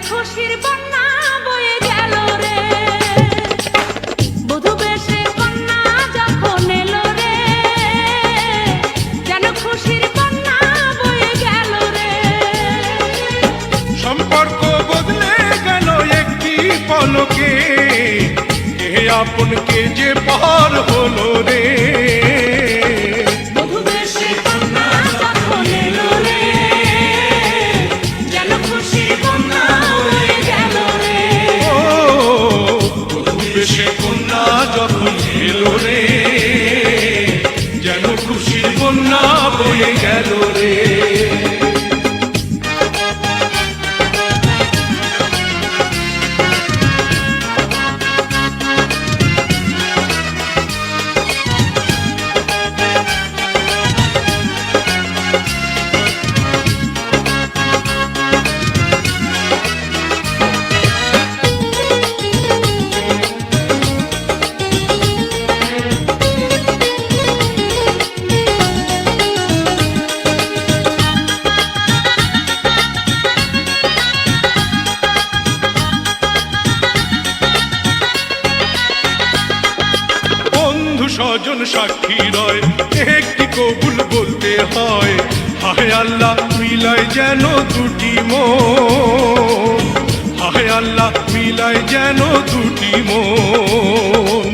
খুশির বন্যা বয়ে গেল রে, বধূ বেশে কন্যা যখন এলো রে, যেন খুশির বন্যা বয়ে গেল রে। সম্পর্ক বদলে গেল একটি পলকে, কে আপন কে যে পার হলো রে। যখন এলো রে, যেন খুশির বন্যা বয়ে গেল রে। স্বজন সাক্ষী রয়, একটি কবুল বলতে হয়। হায় আল্লাহ মিলায় যেন দুটি মন, হায় আল্লাহ মিলায় যেন দুটি মন।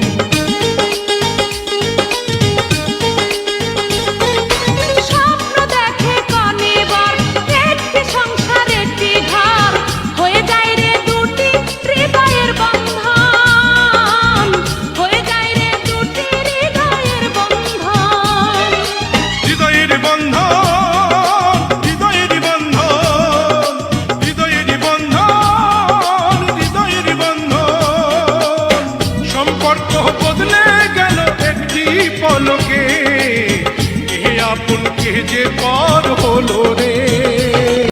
পলকে কে আপন কে যে পার হলো রে।